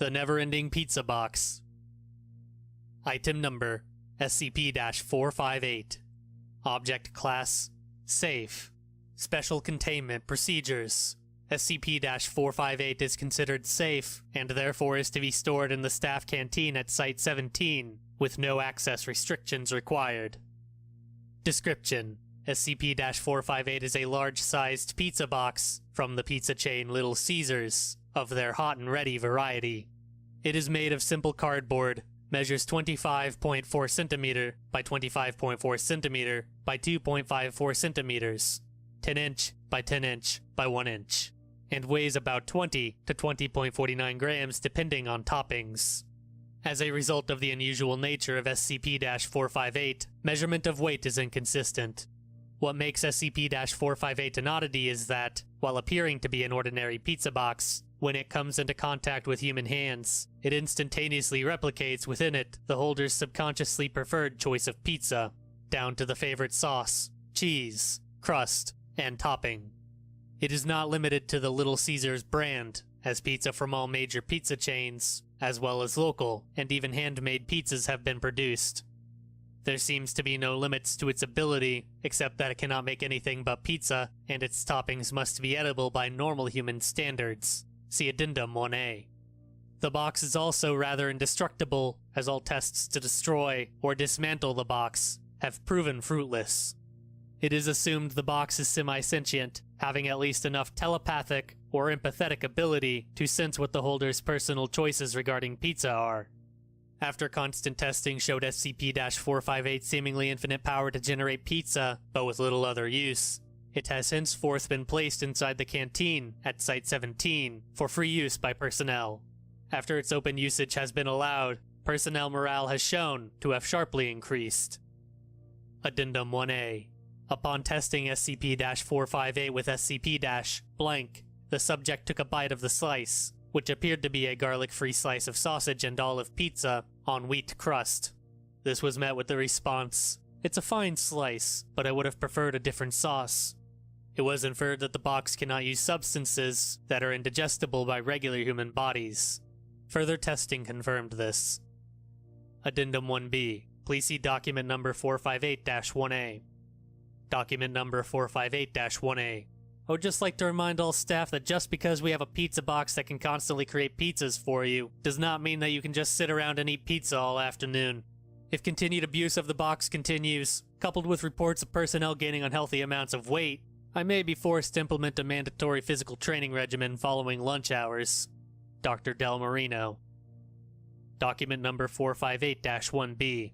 The Never-Ending Pizza Box. Item Number SCP-458. Object Class Safe. Special Containment Procedures. SCP-458 is considered safe, and therefore is to be stored in the staff canteen at Site-17, with no access restrictions required. Description: SCP-458 is a large-sized pizza box from the pizza chain Little Caesars, of their hot and ready variety. It is made of simple cardboard, measures 25.4 cm by 25.4 cm by 2.54 cm, 10 inch by 10 inch by 1 inch, and weighs about 20 to 20.49 grams depending on toppings. As a result of the unusual nature of SCP-458, measurement of weight is inconsistent. What makes SCP-458 an oddity is that, while appearing to be an ordinary pizza box, when it comes into contact with human hands, it instantaneously replicates within it the holder's subconsciously preferred choice of pizza, down to the favorite sauce, cheese, crust, and topping. It is not limited to the Little Caesars brand, as pizza from all major pizza chains, as well as local and even handmade pizzas have been produced. There seems to be no limits to its ability, except that it cannot make anything but pizza, and its toppings must be edible by normal human standards. See Addendum 1A. The box is also rather indestructible, as all tests to destroy or dismantle the box have proven fruitless. It is assumed the box is semi-sentient, having at least enough telepathic or empathetic ability to sense what the holder's personal choices regarding pizza are. After constant testing showed SCP-458 seemingly infinite power to generate pizza, but with little other use, it has henceforth been placed inside the canteen at Site-17 for free use by personnel. After its open usage has been allowed, personnel morale has shown to have sharply increased. Addendum 1A. Upon testing SCP-458 with SCP-blank, the subject took a bite of the slice, which appeared to be a garlic-free slice of sausage and olive pizza on wheat crust. This was met with the response, "It's a fine slice, but I would have preferred a different sauce." It was inferred that the box cannot use substances that are indigestible by regular human bodies. Further testing confirmed this. Addendum 1B. Please see Document Number 458-1A. Document Number 458-1A. I would just like to remind all staff that just because we have a pizza box that can constantly create pizzas for you, does not mean that you can just sit around and eat pizza all afternoon. If continued abuse of the box continues, coupled with reports of personnel gaining unhealthy amounts of weight, I may be forced to implement a mandatory physical training regimen following lunch hours. Dr. Del Marino. Document Number 458-1B.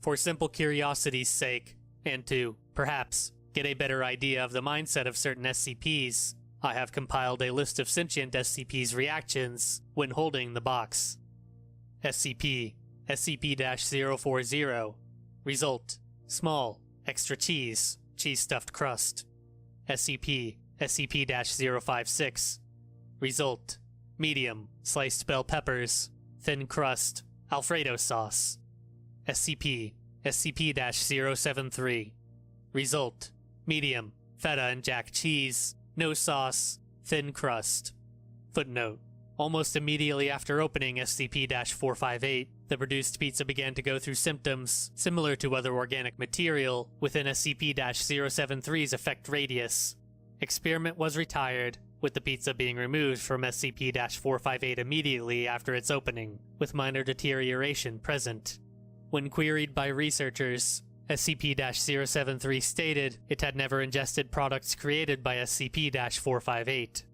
For simple curiosity's sake, and to, perhaps, get a better idea of the mindset of certain SCPs, I have compiled a list of sentient SCPs' reactions when holding the box. SCP-040. Result: small, extra cheese, cheese-stuffed crust. SCP-056. Result: medium, sliced bell peppers, thin crust, Alfredo sauce. SCP-073. Result: medium, feta and jack cheese, no sauce, thin crust. Footnote: almost immediately after opening SCP-458, the produced pizza began to go through symptoms similar to other organic material within SCP-073's effect radius. Experiment was retired, with the pizza being removed from SCP-458 immediately after its opening, with minor deterioration present. When queried by researchers, SCP-073 stated it had never ingested products created by SCP-458.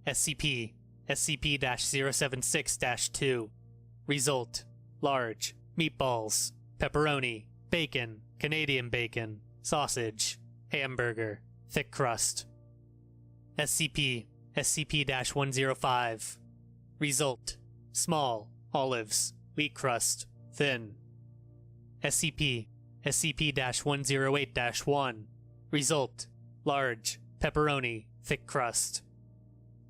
SCP-076-2. Result: large, meatballs, pepperoni, bacon, Canadian bacon, sausage, hamburger, thick crust. SCP-105. Result: small, olives, wheat crust, thin. SCP-108-1. Result: large, pepperoni, thick crust.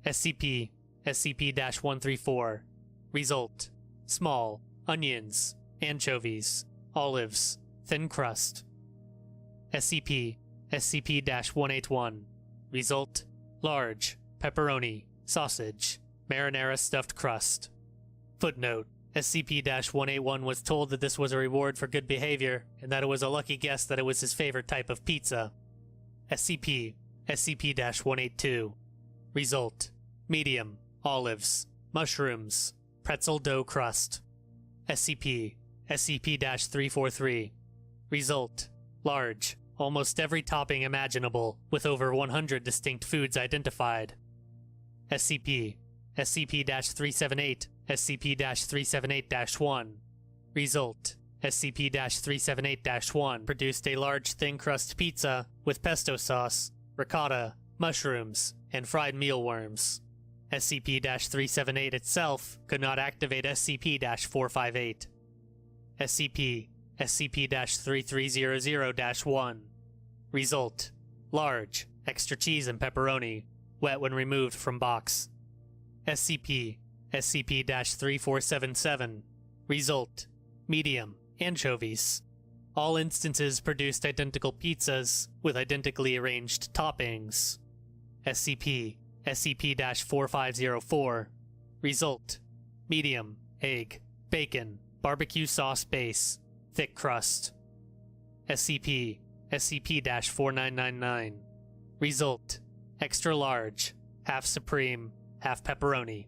SCP-134. Result: small, onions, anchovies, olives, thin crust. SCP-181. Result: large, pepperoni, sausage, marinara stuffed crust. Footnote: SCP-181 was told that this was a reward for good behavior, and that it was a lucky guess that it was his favorite type of pizza. SCP-182. Result: medium, olives, mushrooms, pretzel dough crust. SCP-343. Result: large, almost every topping imaginable, with over 100 distinct foods identified. SCP-378, SCP-378-1. Result: SCP-378-1 produced a large thin crust pizza with pesto sauce, ricotta, mushrooms, and fried mealworms. SCP-378 itself could not activate SCP-458. SCP-3300-1. Result: large, extra cheese and pepperoni, wet when removed from box. SCP-347-7. Result: medium, anchovies. All instances produced identical pizzas with identically arranged toppings. SCP-458. Result: medium, egg, bacon, barbecue sauce base, thick crust. SCP-499. Result: extra large, half supreme, half pepperoni.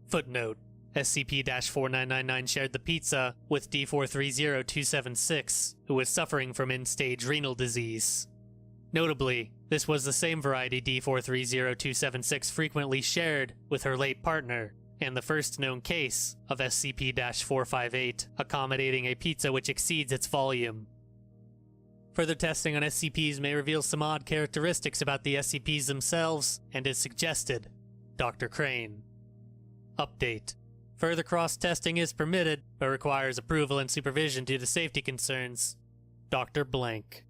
Footnote: SCP-4999 shared the pizza with D430276, who was suffering from end-stage renal disease. Notably, this was the same variety D430276 frequently shared with her late partner, and the first known case of SCP-458 accommodating a pizza which exceeds its volume. Further testing on SCPs may reveal some odd characteristics about the SCPs themselves and is suggested. Dr. Crane. Update: further cross-testing is permitted, but requires approval and supervision due to safety concerns. Dr. Blank.